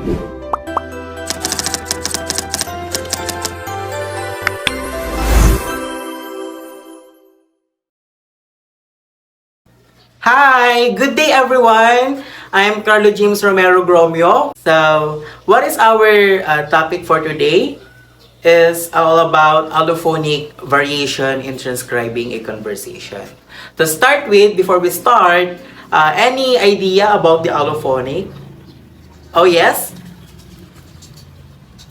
Hi! Good day everyone! I'm Carlo James Romero Gromio. So, what is our topic for today? Is all about allophonic variation in transcribing a conversation. To start with, before we start, any idea about the allophonic? Oh yes?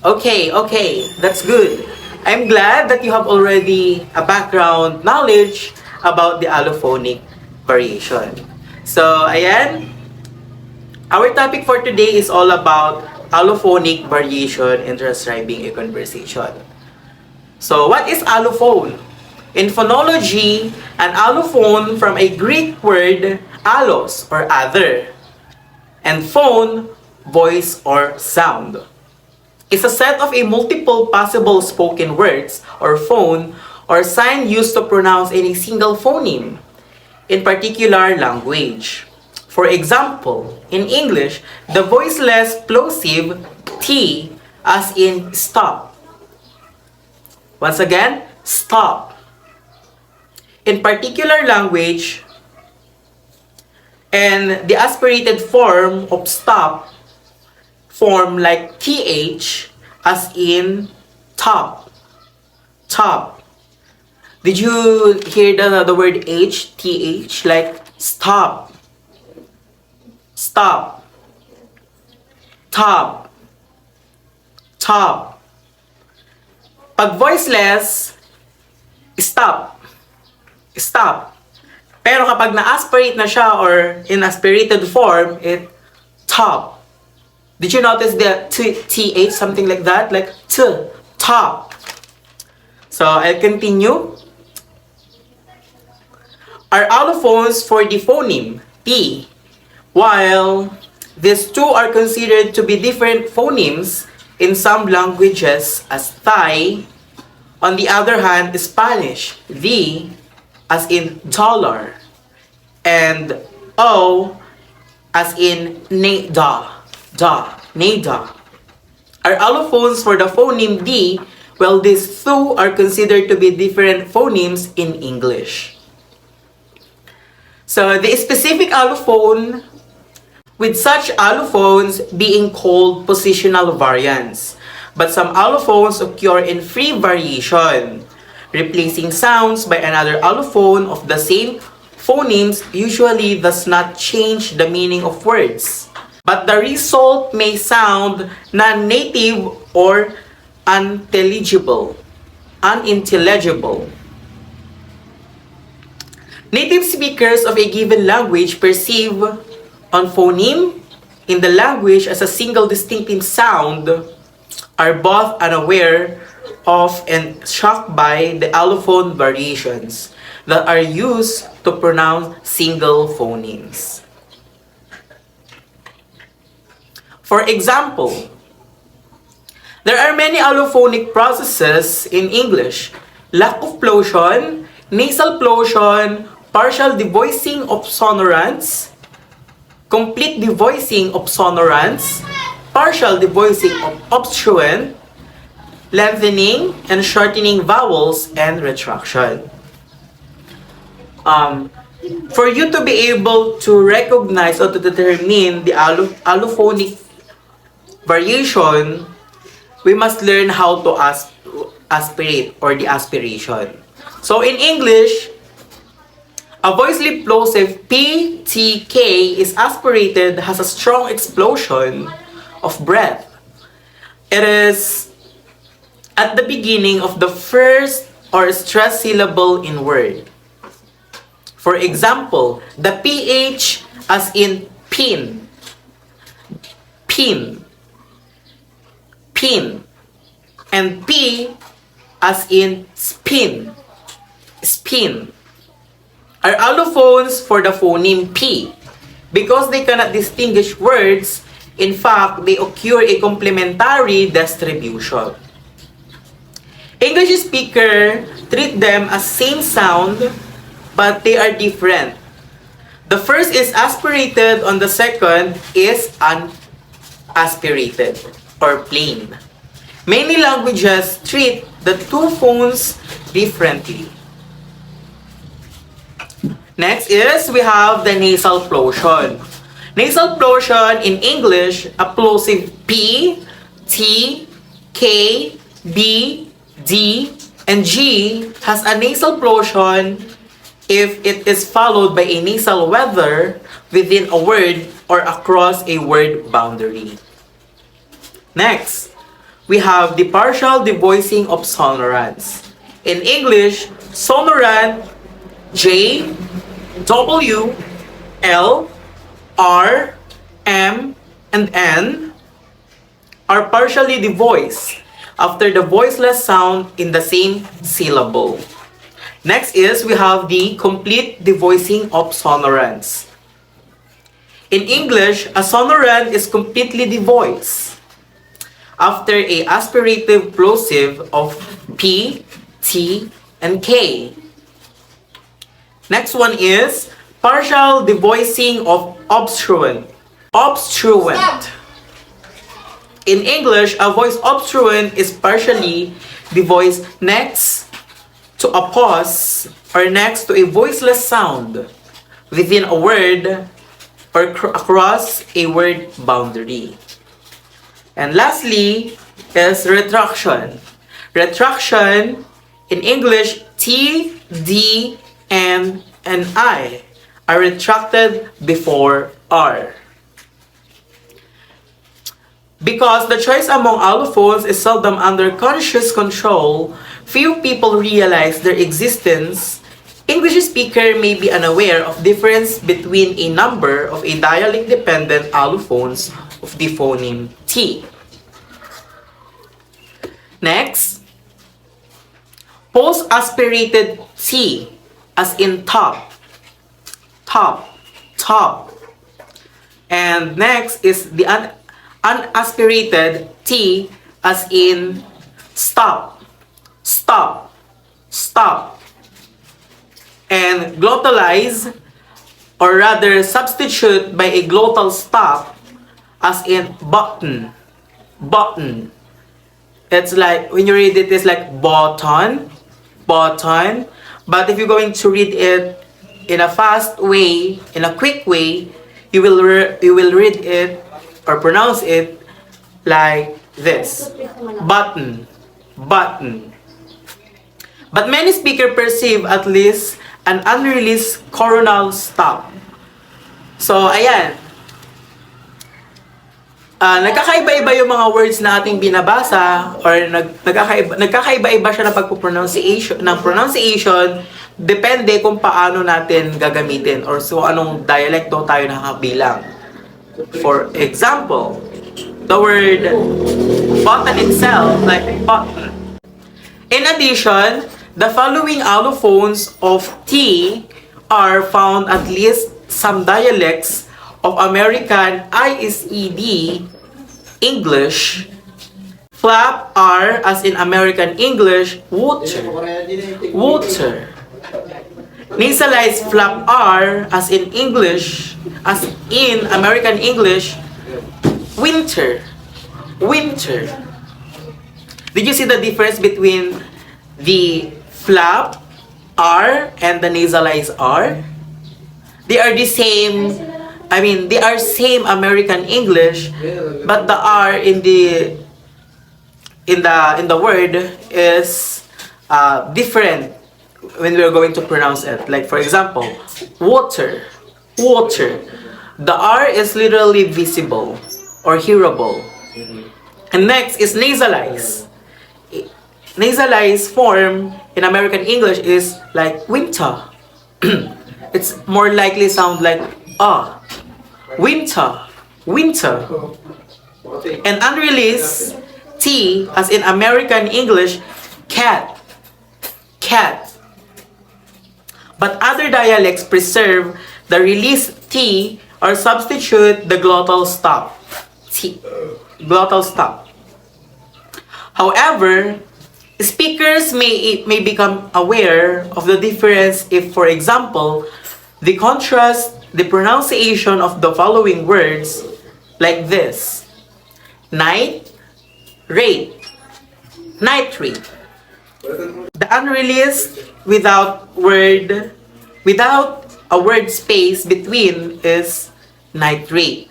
Okay, that's good. I'm glad that you have already a background knowledge about the allophonic variation. So, ayan, our topic for today is all about allophonic variation in transcribing a conversation. So, what is allophone? In phonology, an allophone from a Greek word allos or other, and phone, voice or sound, is a set of a multiple possible spoken words or phone or sign used to pronounce any single phoneme in particular language. For example, in English, the voiceless plosive T as in stop. Once again, stop. In particular language, and the aspirated form of stop form like TH as in top. Top. Did you hear the word H, TH, like stop, stop, top, top. Pag voiceless, stop, stop. Pero kapag na-aspirate na siya or in aspirated form, it top. Did you notice the TH, something like that? Like T, top. So, I'll continue. Are allophones for the phoneme T. While these two are considered to be different phonemes in some languages as Thai, on the other hand, Spanish, the as in dollar, and O as in nada, nada. Are allophones for the phoneme D, while these two are considered to be different phonemes in English. So, the specific allophone, with such allophones being called positional variants. But some allophones occur in free variation, replacing sounds by another allophone of the same phonemes usually does not change the meaning of words. But the result may sound non-native or unintelligible. Native speakers of a given language perceive on phoneme in the language as a single distinctive sound, are both unaware of and shocked by the allophone variations that are used to pronounce single phonemes. For example, there are many allophonic processes in English: lack of plosion, nasal plosion, partial devoicing of sonorants, complete devoicing of sonorants, partial devoicing of obstruent, lengthening and shortening vowels, and retraction. For you to be able to recognize or to determine the allophonic variation, we must learn how to aspirate or the aspiration. So in English, a voicely plosive PTK is aspirated, has a strong explosion of breath. It is at the beginning of the first or stressed syllable in word. For example, the PH as in pin, pin, pin, and P as in spin, spin, are allophones for the phoneme P. Because they cannot distinguish words, in fact, they occur a complementary distribution. English speakers treat them as same sound, but they are different. The first is aspirated, on the second is aspirated or plain. Many languages treat the two phones differently. Next is we have the nasal plosive. Nasal plosive in English, a plosive P, T, K, B, D, and G has a nasal plosive if it is followed by a nasal weather within a word or across a word boundary. Next, we have the partial devoicing of sonorants. In English, sonorant J, W, L, R, M, and N are partially devoiced after the voiceless sound in the same syllable. Next is we have the complete devoicing of sonorants. In English, a sonorant is completely devoiced after a aspirative plosive of P, T, and K. Next one is partial devoicing of obstruent. Obstruent. In English, a voice obstruent is partially devoiced next to a pause or next to a voiceless sound within a word or across a word boundary. And lastly is retraction. Retraction in English, T, D, N, and I are retracted before R. Because the choice among allophones is seldom under conscious control, few people realize their existence. English speaker may be unaware of difference between a number of a dialect-dependent allophones of the phoneme T. Next, post-aspirated T, as in top, top, top. And next is the unaspirated T, as in stop, stop, stop. And glottalize, or rather substitute by a glottal stop, as in button, button. It's like, when you read it, it's like button, button. But if you're going to read it in a fast way, in a quick way, you will read it or pronounce it like this. Button, button. But many speakers perceive at least an unreleased coronal stop. So, ayan. Nagkakaiba-iba yung mga words na ating binabasa or nagkakaiba-iba siya ng pronunciation depende kung paano natin gagamitin or so anong dialekto tayo nakakabilang. For example, the word button itself, like button. In addition, the following allophones of T are found at least some dialects of American ISED English. Flap R, as in American English, water, water. Nasalized flap R, as in American English, winter, winter. Did you see the difference between the flap R and the nasalized R? They are the same. They are same American English, but the R in the word is different when we are going to pronounce it. Like for example, water, water. The R is literally visible or hearable. And next is nasalized. Nasalized form in American English is like winter. It's more likely sound like winter, winter. And unreleased T, as in American English, cat, cat. But other dialects preserve the released T or substitute the glottal stop, T, glottal stop. However, speakers may become aware of the difference if, for example, they contrast the pronunciation of the following words like this. night, rate, nitrate. The unreleased without a word space between is nitrate.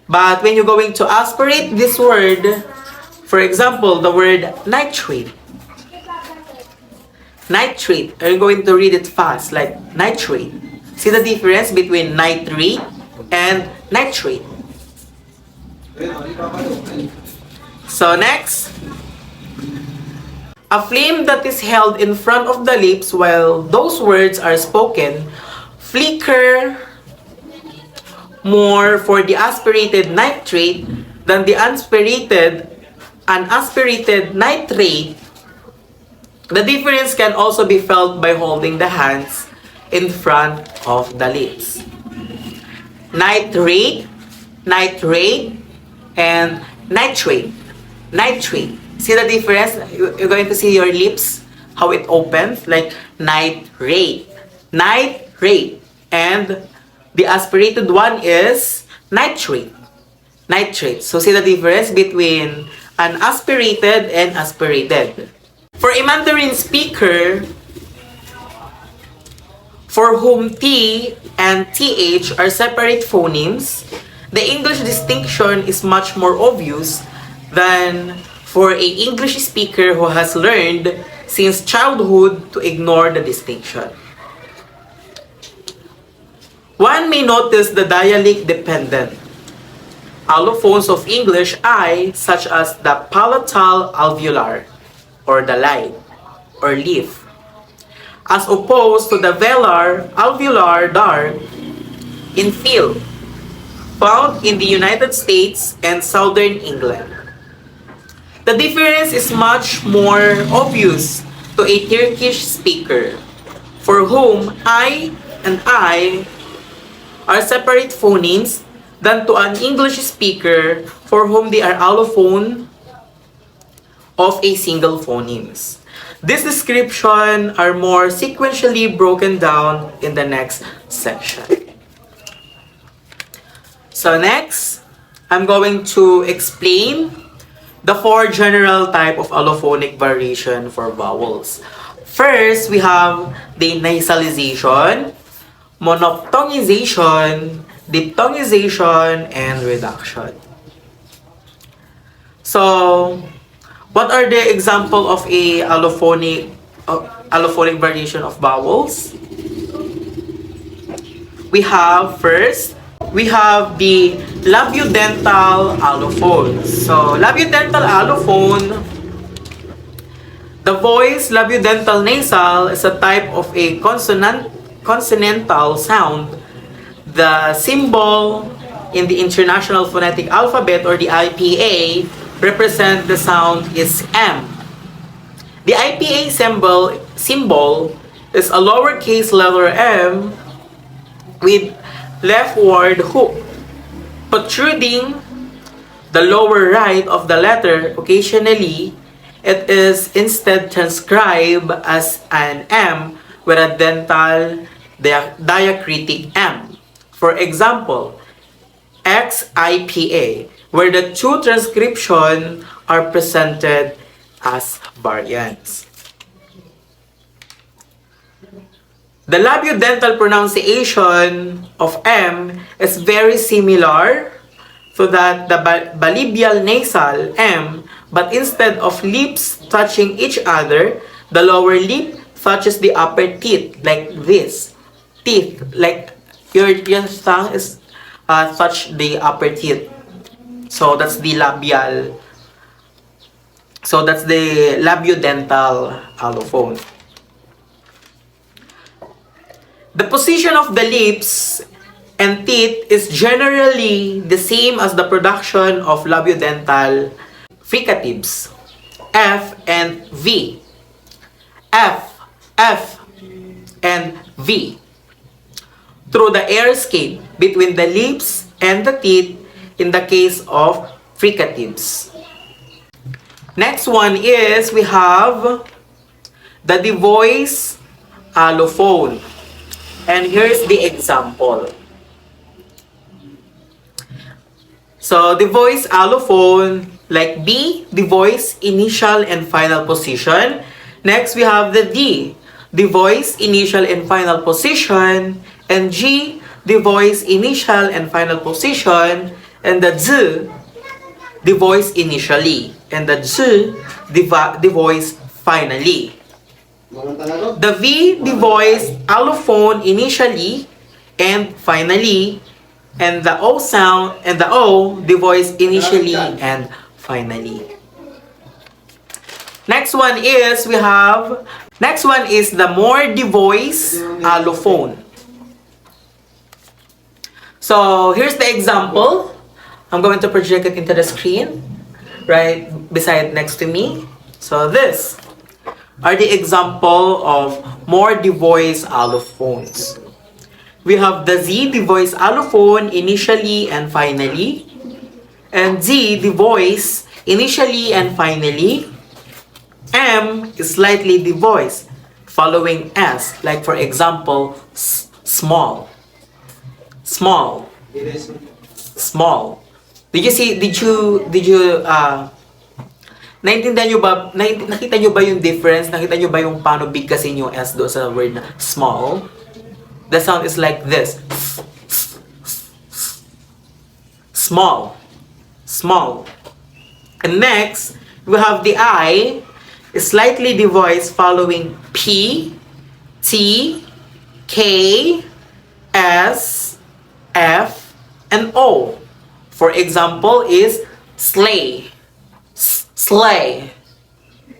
But when you're going to aspirate this word, for example, the word nitrate. Nitrate, are you going to read it fast, like nitrate? See the difference between nitrate and nitrate. So next, a flame that is held in front of the lips while those words are spoken flicker more for the aspirated nitrate than the unaspirated nitrate. The difference can also be felt by holding the hands in front of the lips. Nitrate, nitrate, and nitrate. Nitrate. See the difference? You're going to see your lips, how it opens, like nitrate. Nitrate. And the aspirated one is nitrate. Nitrate. So see the difference between an aspirated and aspirated. For a Mandarin speaker, for whom T and TH are separate phonemes, the English distinction is much more obvious than for a English speaker who has learned since childhood to ignore the distinction. One may notice the dialect-dependent allophones of English I, such as the palatal alveolar, or the line, or leaf, as opposed to the velar alveolar dark in field, found in the United States and southern England. The difference is much more obvious to a Turkish speaker, for whom I and I are separate phonemes, than to an English speaker for whom they are allophone of a single phonemes. This description are more sequentially broken down in the next section. So next, I'm going to explain the four general type of allophonic variation for vowels. First, we have the nasalization, monophthongization, diphthongization, and reduction. So, what are the example of a allophonic variation of vowels? We have the labiodental allophone. So, labiodental allophone, the voice labiodental nasal is a type of a consonantal sound. The symbol in the International Phonetic Alphabet, or the IPA, represent the sound is M. The IPA symbol is a lowercase letter M with leftward hook protruding the lower right of the letter. Occasionally, it is instead transcribed as an M with a dental diacritic M. For example, XIPA, where the two transcriptions are presented as variants. The labiodental pronunciation of M is very similar to that the bilabial nasal M, but instead of lips touching each other, the lower lip touches the upper teeth like this. Teeth, like your tongue is touch the upper teeth. So that's the labiodental allophone. The position of the lips and teeth is generally the same as the production of labiodental fricatives, F and V. F, F, and V. Through the air escape between the lips and the teeth in the case of fricatives. Next one is we have the devoiced allophone. And here's the example. So, the voice allophone, like B, the voice initial and final position. Next, we have the D, the voice initial and final position. And G, the voice initial and final position. And the Z, the voice initially. And the Z, the voice finally. The V, the voice allophone initially and finally. And the O sound and the O, the voice initially and finally. Next one is the more the voice allophone. So here's the example. I'm going to project it into the screen right beside next to me. So this are the example of more the voice allophones. We have the Z, the voice allophone, initially and finally. And Z, the voice, initially and finally. M is slightly the voice, following S. Like for example, small. Small. Small. Naintindihan nyo ba, nakita nyo ba yung difference? Nakita nyo ba yung paano bigkasin yung S doon sa word na small? The sound is like this. Small. Small. And next, we have the I, slightly the voice following P, T, K, S, F, and O. For example is slay. Slay.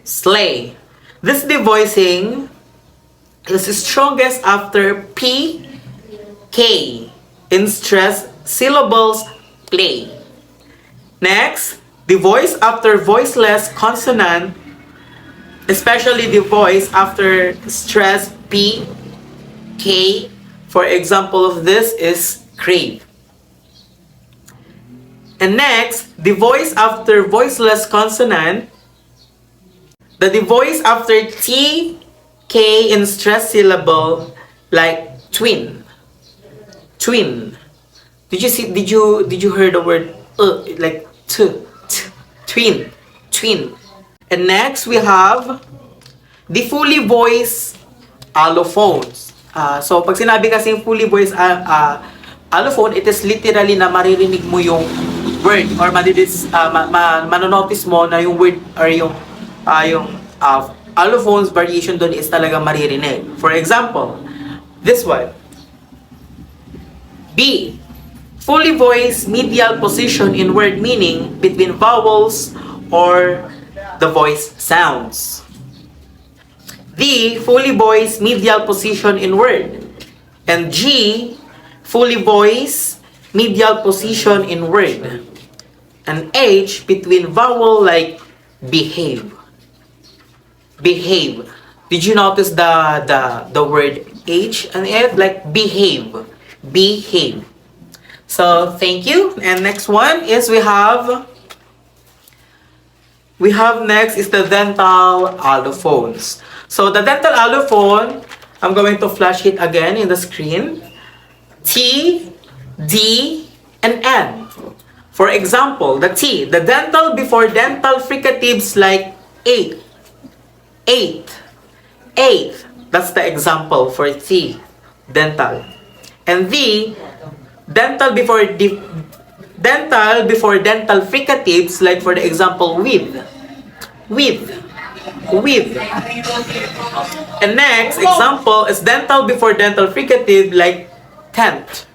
Slay. This devoicing is strongest after P, K. In stress syllables, play. Next, the voice after voiceless consonant, especially the voice after stress P, K. For example of this is crave. And next, the voice after voiceless consonant, the voice after T, K in stress syllable, like twin. Twin. Did you hear the word like twin. Twin. And next we have the fully voice allophones. So pag sinabi kasi fully voice allophone, it is literally na maririnig mo yung word or manonotice mo na yung word or yung allophones variation doon is talaga maririnig. For example, this one. B. Fully voiced medial position in word meaning between vowels or the voice sounds. D. Fully voiced medial position in word. And G. Fully voiced medial position in word. And H. Between vowel like behave. Behave. Did you notice the word H and F like behave? Behave. So thank you. And next one is we have next is the dental allophones. So the dental allophone, I'm going to flash it again in the screen. T, D, and N. For example, the T, the dental before dental fricatives like 8. 8. That's the example for T, dental. And V, dental before dental fricatives like for the example with. And next example is dental before dental fricative like tent.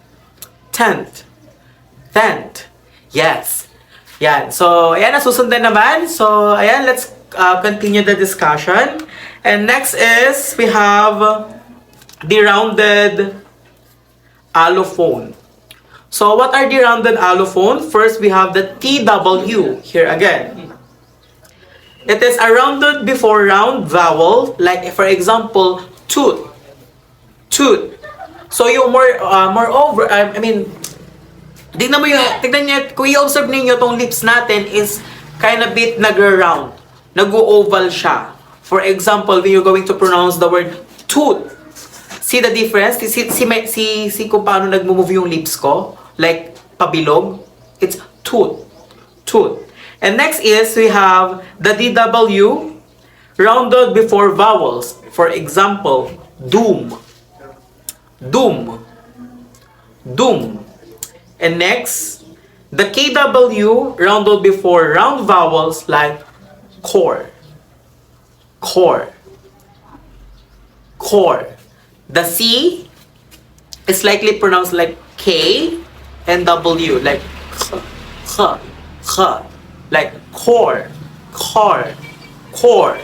Yes. Yan. So, ayan, nasusundan naman. So, ayan, let's continue the discussion. And next is, we have the rounded allophone. So, what are the rounded allophone? First, we have the TW. Here again. It is a rounded before round vowel. Like, for example, tooth. So, yung moreover, tignan nyo, kung i-observe ninyo tong lips natin is kind of bit nag-round. Nag-oval siya. For example, when you're going to pronounce the word tooth. See the difference? See kung paano nag-move yung lips ko? Like, pabilog. It's tooth, tooth. And next is we have the DW rounded before vowels. For example, doom, doom, doom. And next, the KW rounded before round vowels like core, core, core. The C is likely pronounced like K and W, like k, k, like core, core, core.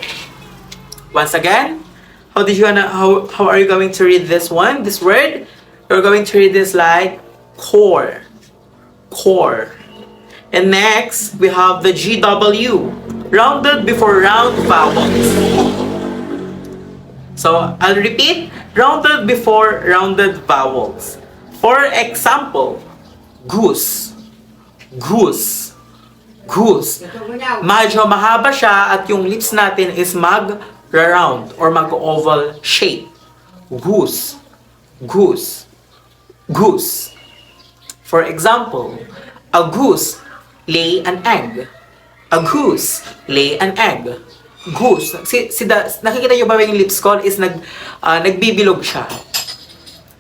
Once again, how are you going to read this one? This word, you're going to read this like core, core. And next, we have the GW, rounded before round vowels. So, I'll repeat, rounded before rounded vowels. For example, goose, goose, goose. Medyo mahaba siya at yung lips natin is mag-round or mag-oval shape. Goose, goose, goose. For example, a goose lay an egg. A goose lay an egg. Goose. Nakikita nyo ba yung lips ko is nagbibilog siya.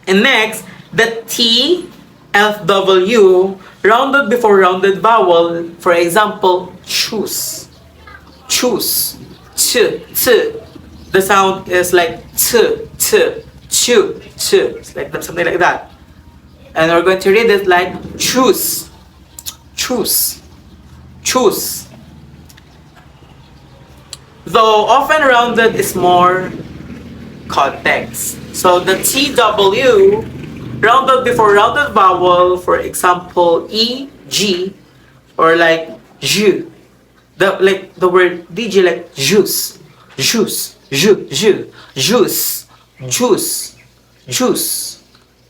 And next, the T, F, W, rounded before rounded vowel. For example, choose. Choose. Ch, ch. The sound is like ch, ch, chew, ch. It's like that, something like that. And we're going to read it like choose. Choose. Choose. Though often rounded is more context. So the TW, rounded before rounded vowel, for example, E, G, or like ju. Like the word DJ, like juice, juice, juice, juice, juice, juice,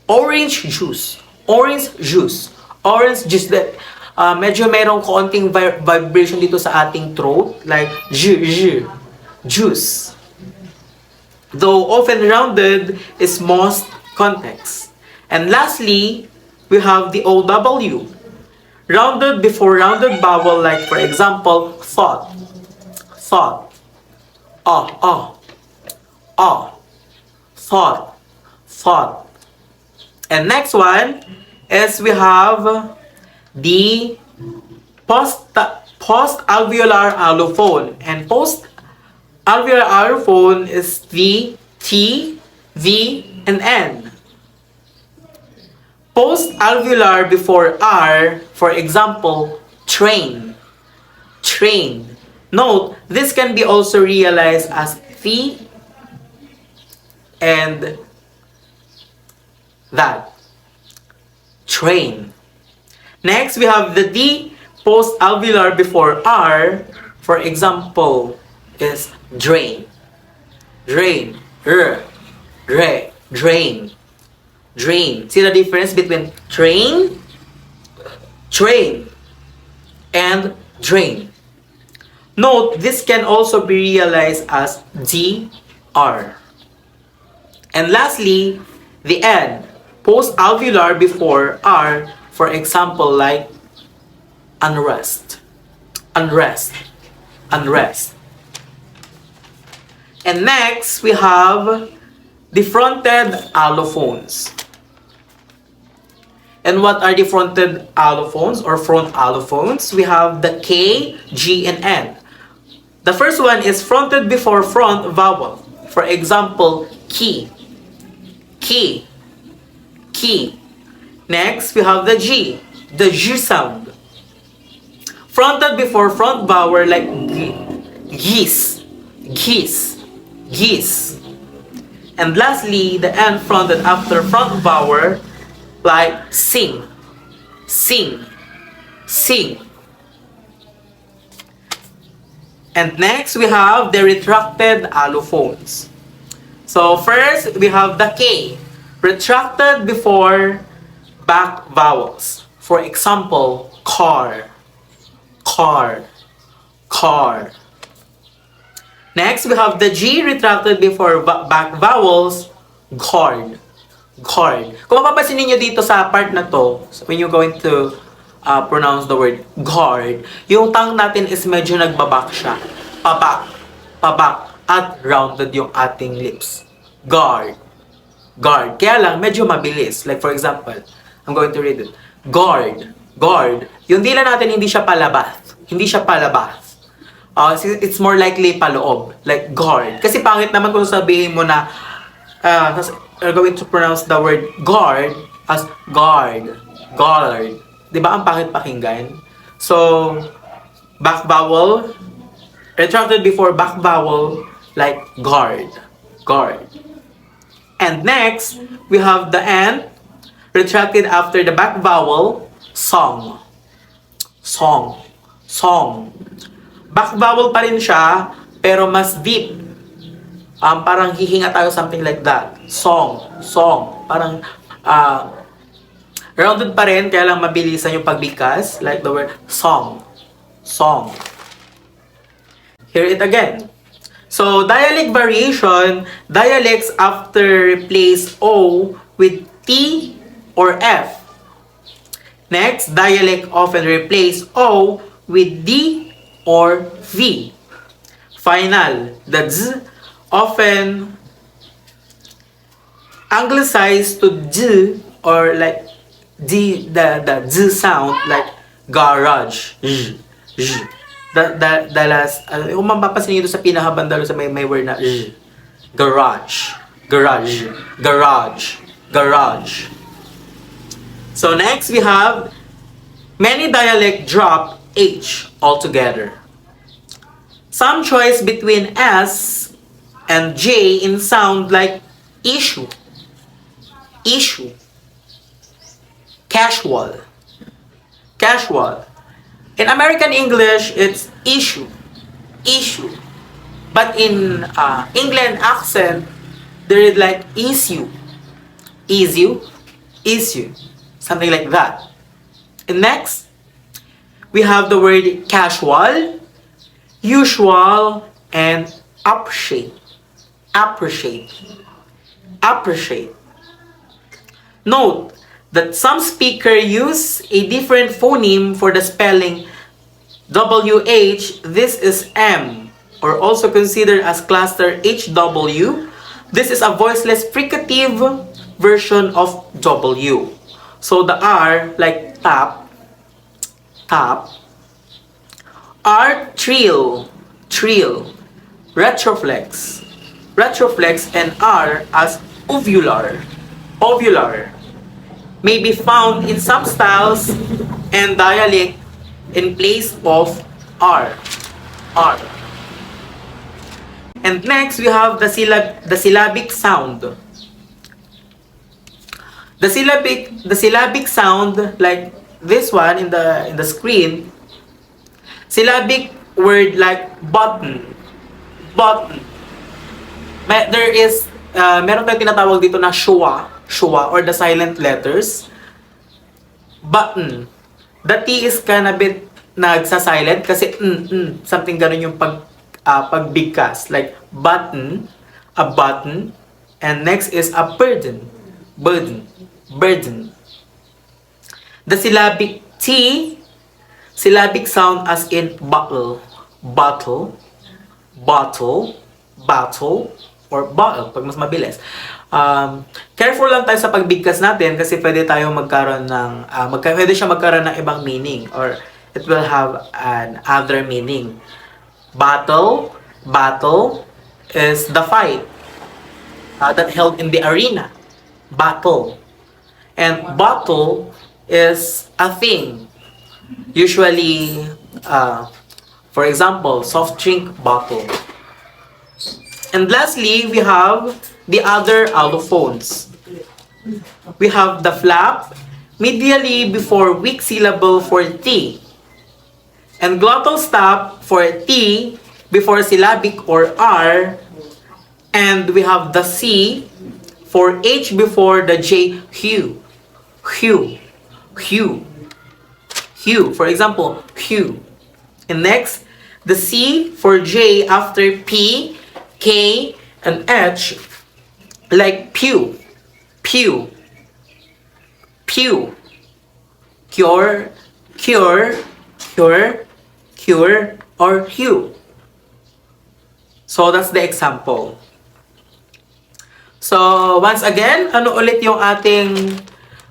orange juice, orange juice, orange juice. That medyo merong konting vibration dito sa ating throat, like juice. Though often rounded is most context. And lastly, we have the OW, rounded before rounded vowel, like for example, thought, thought, thought, thought. And next one is we have the post-alveolar allophone. And post-alveolar allophone is the T, V, and N. Post-alveolar before R, for example, train, train. Note, this can be also realized as the and that. Train. Next, we have the D post-alveolar before R. For example, is drain. Drain. Drain. Drain. See the difference between train, train, and drain. Note, this can also be realized as DR. And lastly, the N post-alveolar before R. For example, like unrest, unrest, unrest. And next, we have the fronted allophones. And what are the fronted allophones or front allophones? We have the K, G, and N. The first one is fronted before front vowel. For example, key, key, key. Next, we have the G, the G sound. Fronted before front vowel like geese, geese, geese. And lastly, the N fronted after front vowel like sing, sing, sing. And next, we have the retracted allophones. So first, we have the K, retracted before back vowels. For example, car, car, car. Next, we have the G retracted before back vowels, guard, guard. Kung mapapansin niyo dito sa part na to, so when you're going to pronounce the word guard, yung tongue natin is medyo nagbabak siya. Pabak, pabak, at rounded yung ating lips. Guard, guard. Kaya lang, medyo mabilis. Like for example, I'm going to read it. Guard, guard. Yung dila natin hindi siya palabas. Hindi siya palabas. It's more likely paloob. Like guard. Kasi pangit naman kung sabihin mo na you're going to pronounce the word guard as guard. Guard. Diba ang pangit pakinggan? So, back vowel, retracted before back vowel, like guard. Guard. And next, we have the end, retracted after the back vowel, song. Song. Song. Back vowel pa rin siya, pero mas deep. Parang hihinga tayo, something like that. Song. Song. Parang, rounded pa rin, kaya lang mabilisan yung pagbigkas, like the word song. Song. Hear it again. So, dialect variation, dialects after replace O with T or F. Next, dialect often replace O with D or V. Final, the Z often anglicized to Z or like the Z sound like garage. The last, kung mapapansin nyo sa pinakabandalo sa may word na garage, garage, garage, garage. So next we have many dialect drop H altogether. Some choice between S and J in sound like issue, issue, casual, casual. In American English, it's issue, issue. But in England accent, there is like issue, issue, issue, something like that. And next, we have the word casual, usual, and appreciate, appreciate, appreciate. Note that some speaker use a different phoneme for the spelling WH. This is M, or also considered as cluster HW. This is a voiceless fricative version of W. So the R, like tap, tap. R, trill, trill. Retroflex, retroflex, and R as ovular, ovular. May be found in some styles and dialect in place of R. R. And next we have the syllabic sound. The syllabic sound, like this one in the screen. Syllabic word like button, button. There is meron tayong tinatawag dito na shua, shua, or the silent letters. Button. The T is kinda bit nagsa-silent kasi something ganun yung pagbigkas. Like button, a button, and next is a burden, burden, burden. The syllabic T, syllabic sound as in bottle, bottle, bottle, battle, or bottle, pag mas mabilis. Careful lang tayo sa pagbigkas natin kasi pwede tayong magkaroon ng pwede siya magkaroon ng ibang meaning, or it will have an other meaning. Battle, battle is the fight that held in the arena. Battle. And bottle is a thing. Usually, for example, soft drink bottle. And lastly, we have the other allophones. We have the flap medially before weak syllable for T, and glottal stop for T before syllabic or R, and we have the C for H before the J, hue, hue, hue, hue. For example, hue. And next, the C for J after P, K, and H, like pew, pew, pew, cure, cure, cure, cure, or hue. So that's the example. So once again, ano ulit yung ating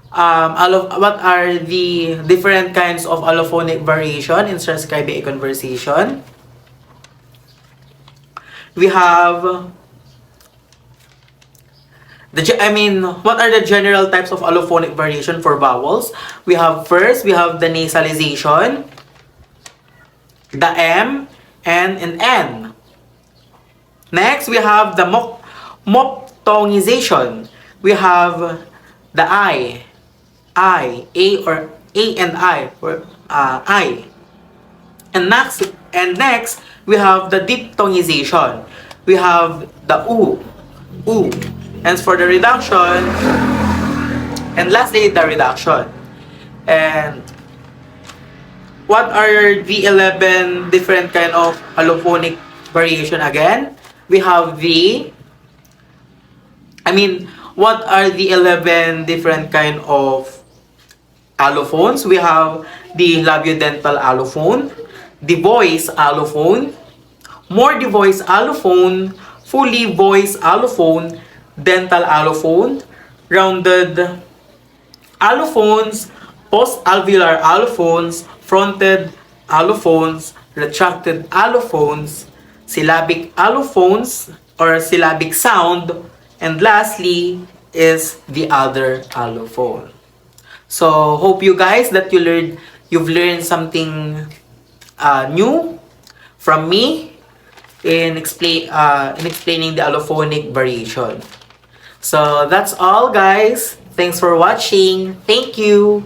what are the different kinds of allophonic variation in transcribing a conversation? We have what are the general types of allophonic variation for vowels? We have the nasalization, the M, and an N. Next, we have the mophthongization. We have the I, A or A and I, or I. And next, we have the diphthongization. We have the U, U. And for the reduction, and lastly, the reduction. And what are the 11 different kind of allophonic variation again? We have what are the 11 different kind of allophones? We have the labiodental allophone, the voice allophone, more the voice allophone, fully voice allophone, dental allophone, rounded allophones, post-alveolar allophones, fronted allophones, retracted allophones, syllabic allophones or syllabic sound, and lastly is the other allophone. So hope you guys that you've learned something new from me in explaining the allophonic variation. So that's all, guys. Thanks for watching. Thank you.